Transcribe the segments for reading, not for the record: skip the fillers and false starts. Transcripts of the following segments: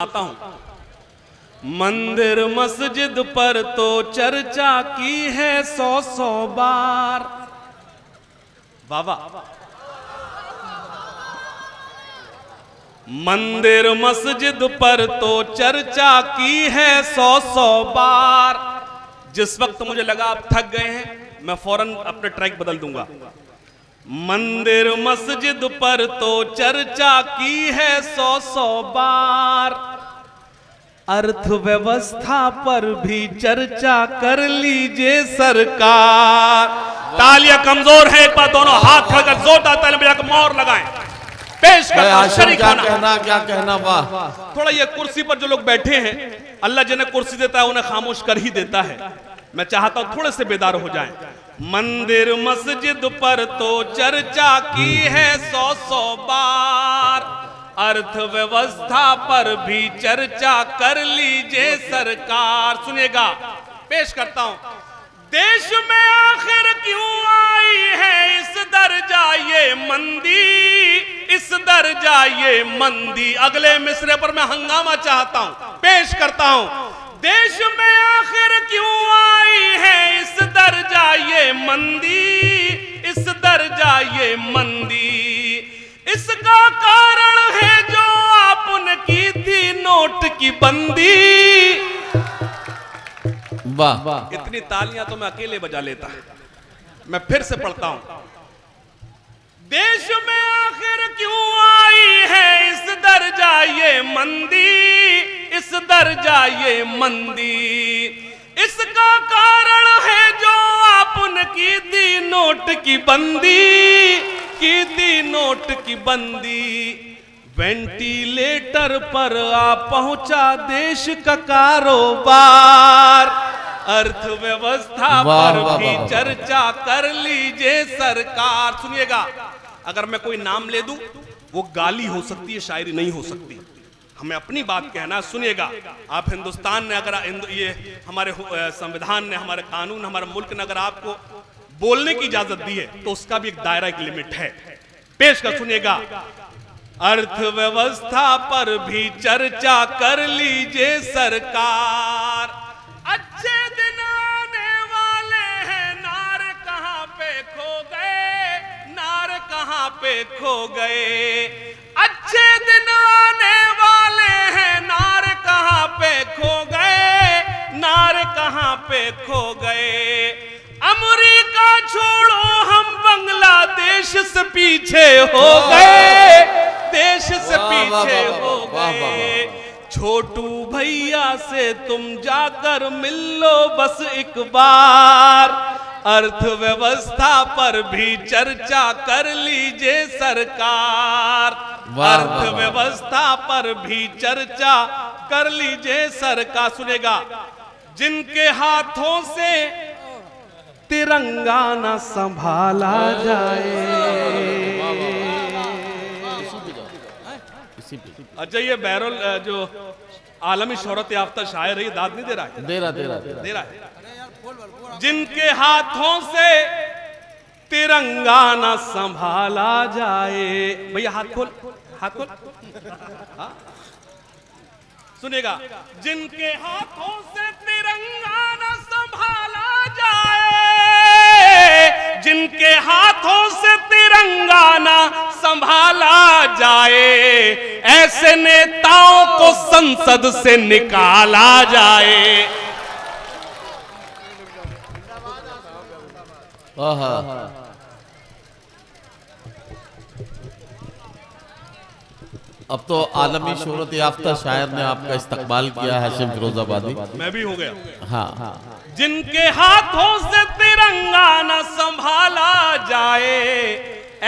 आता हूं। मंदिर मस्जिद पर तो चर्चा की है 100 बार। वाह। मंदिर मस्जिद पर तो चर्चा की है 100 बार। जिस वक्त मुझे लगा आप थक गए हैं, मैं फौरन अपने ट्रैक बदल दूंगा। मंदिर मस्जिद पर तो चर्चा की है 100 बार। अर्थव्यवस्था पर भी चर्चा कर लीजिए सरकार। तालियां कमजोर है, एक बार दोनों हाथ खड़कर जोरदार तालियां बजाकर मोहर लगाएं। पेश करता क्या कहना। वाह। थोड़ा ये कुर्सी पर जो लोग बैठे हैं, अल्लाह जिन्हें कुर्सी देता है उन्हें खामोश कर ही देता है। मैं चाहता हूं थोड़े से बेदार हो जाएं। मंदिर मस्जिद पर तो चर्चा की है 100 बार। अर्थव्यवस्था पर भी चर्चा कर लीजिए सरकार। सुनिएगा, पेश करता हूं। देश में आखिर क्यों आई है इस दर्जा ये मंदी, इस दर्जा ये मंदी। अगले मिसरे पर मैं हंगामा चाहता हूं, पेश करता हूं। देश में आखिर क्यों आई है इस दर्जा ये मंदी, इस दर्जा ये मंदी। इसका कारण है जो आपने की थी नोट की बंदी। वाह। इतनी तालियां तो मैं अकेले बजा लेता। मैं फिर से पढ़ता हूं। देश में आखिर क्यों आई है इस दर्जा ये मंदी, इस दर्जा ये मंदी। इसका कारण है जो आपने की थी नोट की बंदी, की थी नोट की बंदी। वेंटिलेटर पर आ पहुंचा देश का कारोबार। अर्थव्यवस्था पर भी चर्चा कर लीजिए सरकार। सुनिएगा, अगर मैं कोई नाम ले दूं वो गाली हो सकती है, शायरी नहीं हो सकती। हमें अपनी बात कहना। सुनिएगा, आप हिंदुस्तान ने अगर ये हमारे संविधान ने, हमारे कानून, हमारे मुल्क ने अगर आपको बोलने की इजाजत दी है तो उसका भी एक दायरा, एक लिमिट है। पेश कर सुनिएगा। अर्थव्यवस्था पर भी चर्चा कर लीजिए सरकार। अच्छे दिन आने वाले हैं, नार कहां पे खो गए, नार कहां पे खो गए। अच्छे दिन आने वाले हैं, नार कहां पे खो गए, नार कहां पे खो गए। अमेरिका छोड़ो हम बांग्लादेश से पीछे हो गए, देश से पीछे हो गए। छोटू भैया से तुम जाकर मिल लो बस एक बार। अर्थव्यवस्था पर भी चर्चा कर लीजिए सरकार। अर्थव्यवस्था पर भी चर्चा कर लीजिए सरकार। सुनेगा, जिनके हाथों से तिरंगा न संभाला जाए। अच्छा, ये बहरौल जो आलमी शोहरत याफ्ता शायर है, ये दाद नहीं दे रहा है? दे रहा है। जिनके हाथों से तिरंगा न संभाला जाए। भैया हाथ खोल, हाथ खोल। सुनेगा, जिनके हाथों से तिरंगा न संभाला जाए, जिनके हाथों से तिरंगा न संभाला जाए, ऐसे नेताओं को संसद से निकाला जाए। अब तो आलमी शोहरत याफ्ता शायर ने आपका इस्तकबाल किया, हाशिम फिरोजाबादी। मैं भी हो गया। हाँ। जिनके हाथों से तिरंगा न संभाला जाए,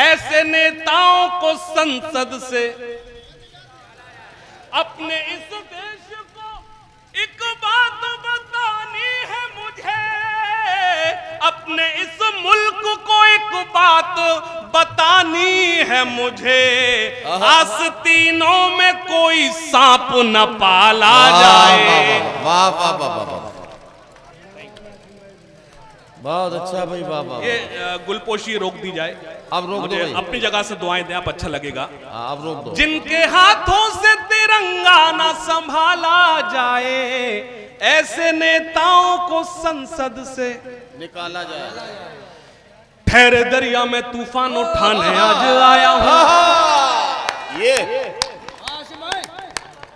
ऐसे नेताओं को संसद से, अपने इस देश को एक बात बतानी है मुझे, अपने इस मुल्क को एक बात बतानी है मुझे। आस्तीनों में कोई सांप न पाला जाए। वाह वाह वाह वाह। बहुत अच्छा भाई, वाह वाह। ये गुलपोशी रोक दी जाए, अब रोक दो मुझे भाई। अपनी जगह से दुआएं दें, आप अच्छा लगेगा। अब रोक दो। जिनके हाथों से तिरंगा ना संभाला जाए, ऐसे नेताओं को संसद से निकाला जाए। ठहरे दरिया में तूफान उठाने आज आया हूँ, ये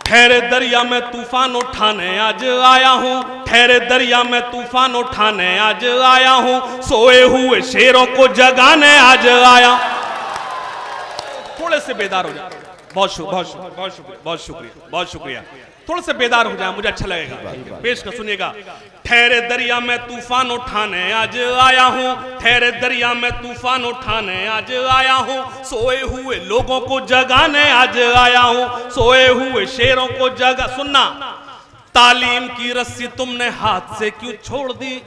ठहरे दरिया में तूफान उठाने आज आया हूँ, ठहरे दरिया में तूफान उठाने आज आया हूँ, सोए हुए शेरों को जगाने आज आया। थोड़े से बेदार हो जाए, बहुत शुक्रिया, बहुत शुक्रिया, बहुत शुक्रिया, बहुत शुक्रिया। थोड़ा से बेदार हो जाए, मुझे अच्छा लगेगा। पेश कर सुनिएगा। ठहरे दरिया में तूफान उठाने आज आया हूँ, ठहरे दरिया में तूफान उठाने आज आया हूँ, सोए हुए लोगों को जगाने आज आया हूँ, सोए हुए शेरों को जगा। सुनना, तालीम की रस्सी तुमने हाथ से क्यों छोड़ दी,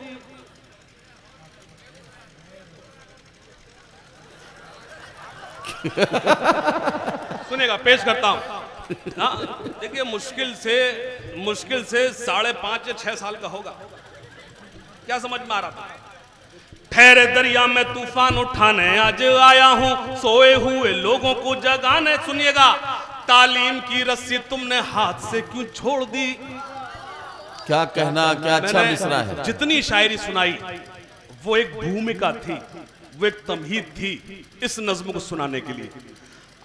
सुनेगा, पेश करता हूं। देखिए, मुश्किल से 5.5 या 6 साल का होगा, क्या समझ में आ रहा था। ठहरे दरिया में तूफान उठाने आज आया हूं, सोए हुए लोगों को जगाने। सुनिएगा, तालीम की रस्सी तुमने हाथ से क्यों छोड़ दी। क्या कहना, क्या अच्छा मिसरा है। जितनी शायरी सुनाई वो एक भूमिका थी, वो एक तमहीद थी इस नज्म को सुनाने के लिए।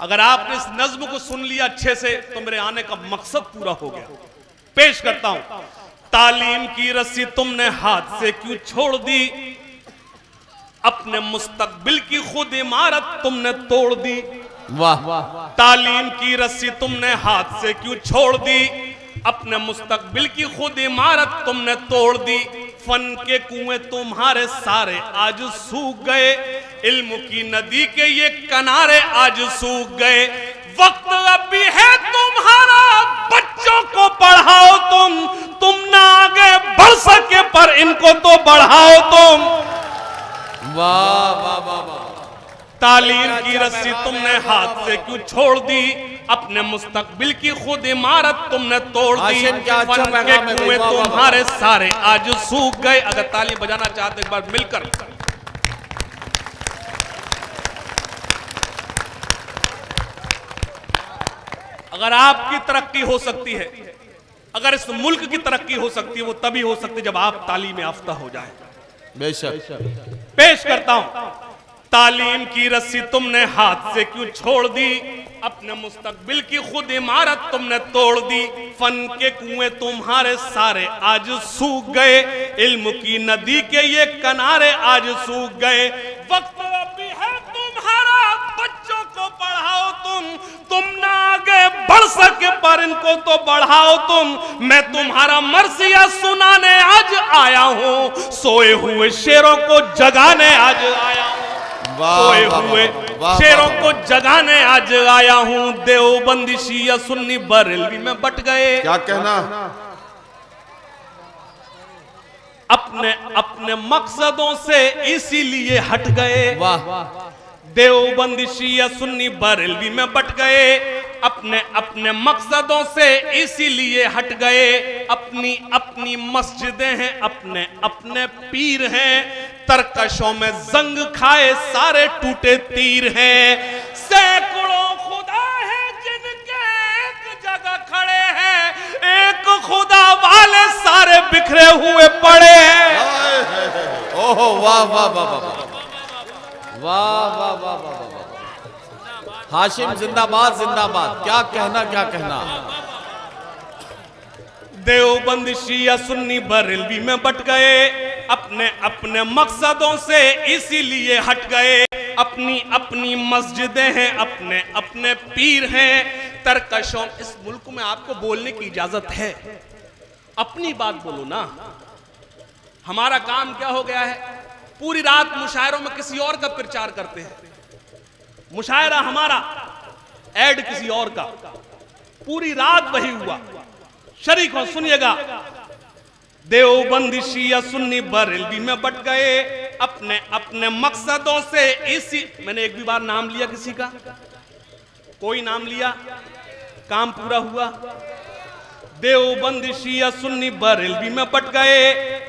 अगर आपने इस नज्म को सुन लिया अच्छे से तो मेरे आने का मकसद पूरा हो गया। पेश करता हूं। तालीम की रस्सी तुमने हाथ से क्यों छोड़ दी, अपने मुस्तकबिल की खुद इमारत तुमने तोड़ दी। वाह। तालीम की रस्सी तुमने हाथ से क्यों छोड़ दी, अपने मुस्तकबिल की खुद इमारत तुमने तोड़ दी। फन के कुएं तुम्हारे सारे आज सूख गए, इल्म की नदी के ये किनारे आज सूख गए। वक्त अभी है तुम्हारा, बच्चों को पढ़ाओ तुम ना आगे बढ़ सके पर इनको तो बढ़ाओ तुम। वाह वाह वाह वाह। तालीम की रस्सी तुमने हाथ से क्यों छोड़ दी, अपने मुस्तकबिल की खुद इमारत तुमने तोड़ दी। फन के कुएं तुम्हारे सारे आज सूख गए। अगर ताली बजाना चाहते एक बार मिलकर। अगर आपकी तरक्की हो सकती है, अगर इस मुल्क की तरक्की हो सकती है, वो तभी हो सकती है जब आप तालीम याफ्ता हो जाए। बेशक। पेश करता हूं। तालीम की रस्सी तुमने हाथ से क्यों छोड़ दी, अपने मुस्तकबिल की खुद इमारत तुमने तोड़ दी। फन के कुएं तुम्हारे सारे आज सूख गए, इल्म की नदी के ये किनारे आज सूख गए। वक्त अभी है तुम्हारा, बच्चों को पढ़ाओ तुम ना आगे बढ़ सके पर इनको तो बढ़ाओ तुम। मैं तुम्हारा मर्सिया सुनाने आज आया हूं, सोए हुए शेरों को जगाने आज आया हूं, सोए हुए शेरों को जगाने आज आया हूं। देवबंदी शिया सुन्नी बरेलवी में बट गए। क्या कहना। अपने अपने मकसदों से इसीलिए हट गए। वाह। देवबंदी शिया सुन्नी बरेलवी में बट गए, अपने अपने मकसदों से इसीलिए हट गए। अपनी अपनी मस्जिदें हैं, अपने अपने पीर हैं, तरकशों में जंग खाए सारे टूटे तीर हैं। सैकड़ों खुदा हैं जिनके एक जगह खड़े हैं, एक खुदा वाले सारे बिखरे हुए पड़े हैं। ओहो वाह वाह वाह वाह वाह वाह वाह वाह वाह। हाशिम जिंदाबाद जिंदाबाद। क्या कहना, क्या कहना। देवबंद शिया सुन्नी बरेलवी में बट गए, अपने अपने मकसदों से इसीलिए हट गए। अपनी अपनी मस्जिदें हैं, अपने अपने पीर हैं, तरकशों। इस मुल्क में आपको बोलने की इजाजत है, अपनी बात बोलो ना। हमारा काम क्या हो गया है, पूरी रात मुशायरों में किसी और का प्रचार करते हैं। मुशायरा हमारा, ऐड किसी और का, पूरी रात वही हुआ। शरीक हो, सुनिएगा। देवबंदी शिया सुन्नी बरेलवी में बट गए, अपने अपने मकसदों से इसी। मैंने एक भी बार नाम लिया किसी का? कोई नाम लिया? काम पूरा हुआ। देवबंदी शिया सुन्नी बरेलवी में बट गए,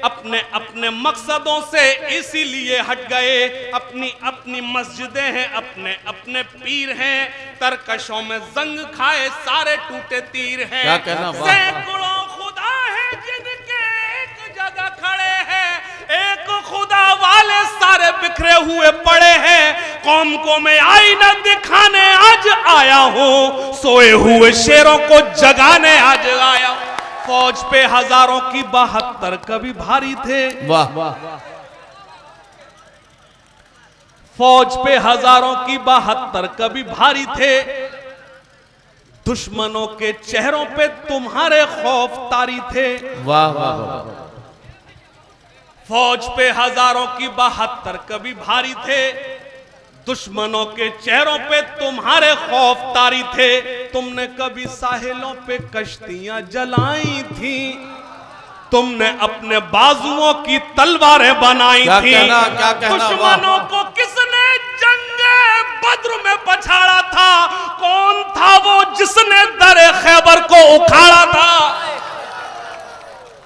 अपने अपने मकसदों से इसीलिए हट गए। अपनी अपनी मस्जिदें हैं, अपने अपने पीर हैं, तरकशों में जंग खाए सारे टूटे तीर हैं। क्या कहना, वाह। सैकड़ों खुदा है जिनके एक जगह खड़े हैं, एक खुदा वाले सारे बिखरे हुए पड़े हैं। कौम को मैं आईना दिखाने आज आया हूं, सोए हुए शेरों को जगाने आज आया हूं। फौज पे हजारों की 72 कभी भारी थे, वाह। फौज पे हजारों की 72 कभी भारी थे। दुश्मनों के चेहरों पे तुम्हारे खौफ तारी थे। वाह वाह वाह। फौज पे हजारों की 72 कभी भारी थे। दुश्मनों के चेहरों पे तुम्हारे खौफ तारी थे। तुमने कभी साहिलों पे कश्तियां जलाई थी, तुमने अपने बाजुओं की तलवारें बनाई थी। क्या कहना, दुश्मनों को किसने जंगे बद्र में पछाड़ा था? कौन था वो जिसने दरे खैबर को उखाड़ा था?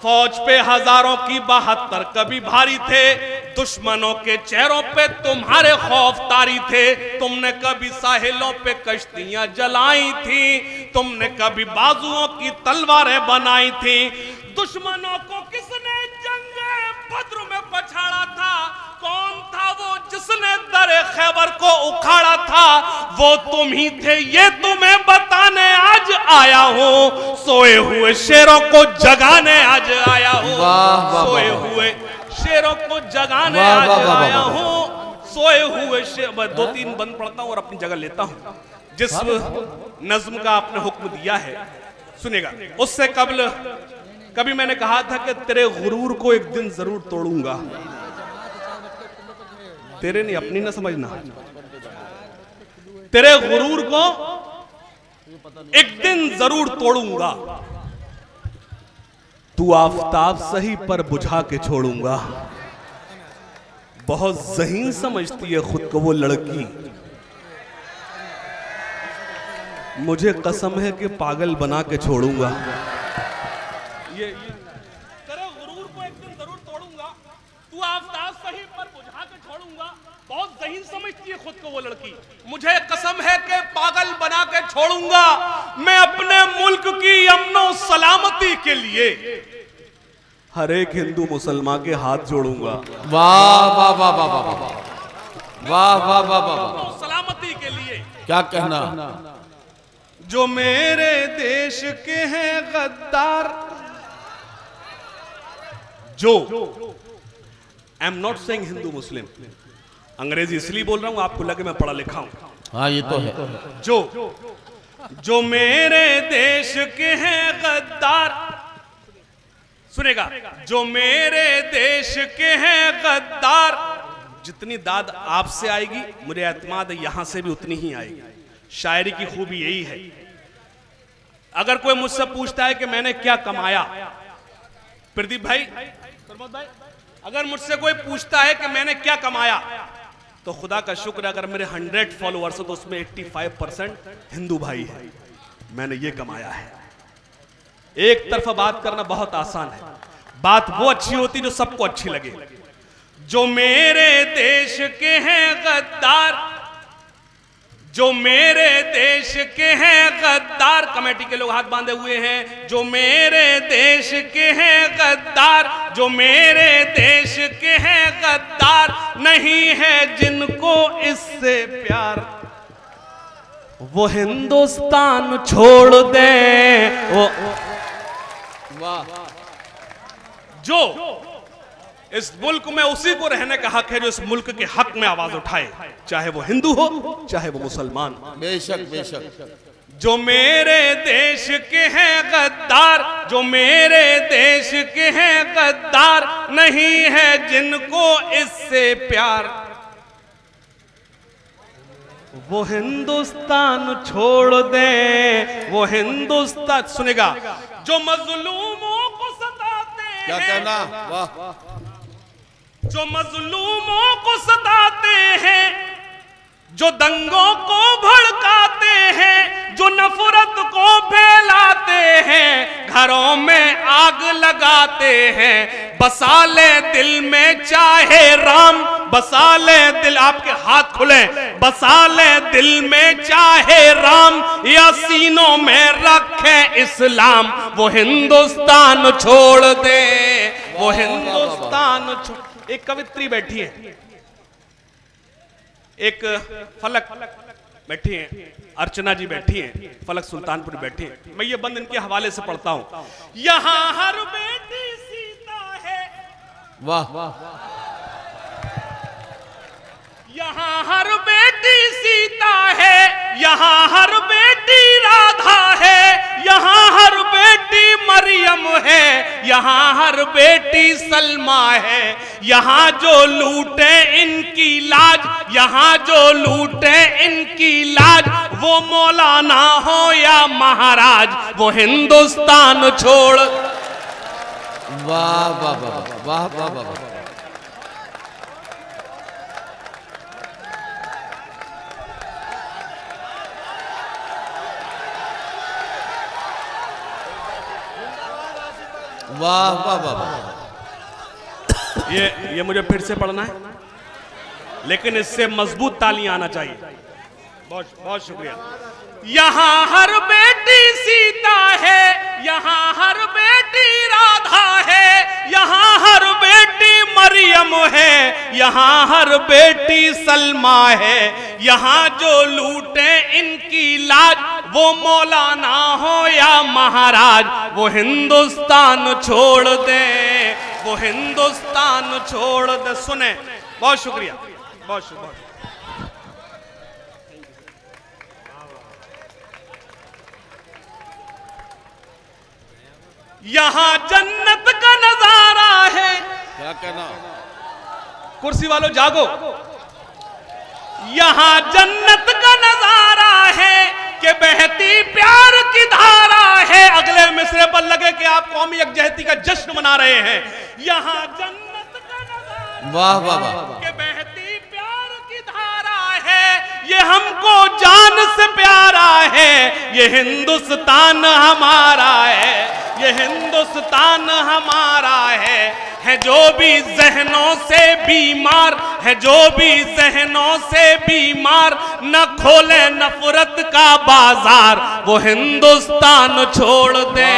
फौज पे हजारों की 72 कभी भारी थे। दुश्मनों के चेहरों पे तुम्हारे खौफ तारी थे। तुमने कभी साहिलों पे कश्तियां जलाई थी, तुमने कभी बाजुओं की तलवारें बनाई थी। दुश्मनों को किसने जंगे बद्र में पछाड़ा था? कौन था वो जिसने दरे खैबर को उखाड़ा था? वो तुम ही थे, ये तुम्हें बताने आज आया हूं। सोए हुए शेरों को जगाने आज आया हूं। सोए हुए शेरों को जगाने आज आया हूं। सोए हुए शेर, 2-3 बंद पढ़ता हूं और अपनी जगह लेता हूं। जिस नज्म का आपने हुक्म दिया है सुनेगा। उससे कबल कभी मैंने कहा था कि तेरे गुरूर को एक दिन जरूर तोड़ूंगा। तेरे नहीं, अपनी ना समझना। तेरे गुरूर को एक दिन जरूर तोड़ूंगा। तू आफताब सही पर बुझा के छोड़ूंगा। बहुत ज़हीन समझती है खुद को वो लड़की, मुझे कसम है कि पागल बना के छोड़ूंगा। ये तेरे गुरूर को एक दिन जरूर तोड़ूंगा। तू आफताब सही पर बुझा के छोड़ूंगा। बहुत ज़हीन समझती है खुद को वो लड़की, मुझे कसम है कि पागल बना के छोड़ूंगा। मैं अपने मुल्क की अमनो सलामती के लिए हर एक हिंदू मुसलमान के हाथ जोड़ूंगा। वाह वाह वाह वाह वाह वाह वाह वाह वाह। सलामती के लिए क्या कहना। जो मेरे देश के हैं गद्दार, जो I am not saying Hindu Muslim, अंग्रेजी इसलिए बोल रहा हूं आपको लगे मैं पढ़ा लिखा हूं। हाँ ये तो है। जो मेरे देश के हैं गद्दार, सुनेगा, जो मेरे देश के हैं गद्दार, जितनी दाद आपसे आएगी मुझे एतमाद है यहां से भी उतनी ही आएगी। शायरी की खूबी यही है। अगर कोई मुझसे पूछता है कि मैंने क्या कमाया, प्रदीप भाई, प्रमोद भाई, अगर मुझसे कोई पूछता है कि मैंने क्या कमाया, तो खुदा का शुक्र अगर मेरे 100 फॉलोअर्स हो तो उसमें 85% हिंदू भाई है। मैंने ये कमाया है। एक तरफा बात करना बहुत आसान है, बात वो अच्छी होती जो सबको अच्छी लगे। जो मेरे देश के हैं गद्दार, जो मेरे देश के हैं गद्दार, कमेटी के लोग हाथ बांधे हुए हैं। जो मेरे देश के हैं गद्दार, जो मेरे देश के हैं गद्दार, नहीं है जिनको इससे प्यार, वो हिंदुस्तान छोड़ दे। वो जो इस मुल्क में उसी को रहने का हक है जो इस मुल्क के हक में आवाज उठाए, चाहे वो हिंदू हो चाहे वो मुसलमान। बेशक बेशक। जो मेरे देश के हैं गद्दार, जो मेरे देश के हैं गद्दार, नहीं है जिनको इससे प्यार, वो हिंदुस्तान छोड़ दे। वो हिंदुस्तान, सुनेगा, जो मजलूमों को सताते हैं, क्या कहना, वाह, जो मजलूमों को सताते हैं, जो दंगों को भड़काते हैं, जो नफरत को फैलाते जलाते हैं, घरों में आग लगाते हैं। बसा ले दिल में चाहे राम, बसा ले दिल, आपके हाथ खुले, बसा ले दिल में चाहे राम, या सीनों में रखे इस्लाम, वो हिंदुस्तान छोड़ दे, वो हिंदुस्तान छोड़। एक कवित्री बैठी है, एक फलक बैठी हैं, अर्चना जी बैठी हैं, फलक सुल्तानपुर बैठी हैं। मैं ये बंद इनके हवाले से पढ़ता हूं। यहां हर बेटी सीता है, वाह वाह, यहां हर बेटी सीता है, यहां हर बेटी राधा है, यहां हर बेटी मरियम है, यहां हर बेटी सलमा है। यहां जो लूटे इनकी लाज, यहां जो लूटे इनकी लाज, वो मौलाना हो या महाराज, वो हिंदुस्तान छोड़। वाह वाह वाह वाह वाह वाह, वाह वाह वाह वाह। ये मुझे फिर से पढ़ना है, लेकिन इससे मजबूत तालियां आना चाहिए। बहुत बहुत शुक्रिया। यहां हर बेटी सीता है, यहां हर बेटी राधा है, यहां हर बेटी मरियम है, यहां हर बेटी सलमा है। यहां जो लूटे इनकी लाज, वो मौलाना हो या महाराज, वो हिंदुस्तान छोड़ दे, वो हिंदुस्तान छोड़ दे। सुने, बहुत शुक्रिया, बहुत शुक्रिया। यहां जन्नत का नजारा है, क्या कहना, कुर्सी वालों जागो। यहां जन्नत का नजारा है कि बहती प्यार की धारा है। अगले मिसरे पर लगे कि आप कौमी यकजहती का जश्न मना रहे हैं। यहां जन्नत का नजारा, वाह वाह वाह, कि बहती प्यार की धारा है, ये हमको जान से प्यारा है, ये हिंदुस्तान हमारा है, ये हिंदुस्तान हमारा है जो भी जहनों से बीमार, है जो भी जहनों से बीमार, न खोले नफरत का बाजार, वो हिंदुस्तान छोड़ दे।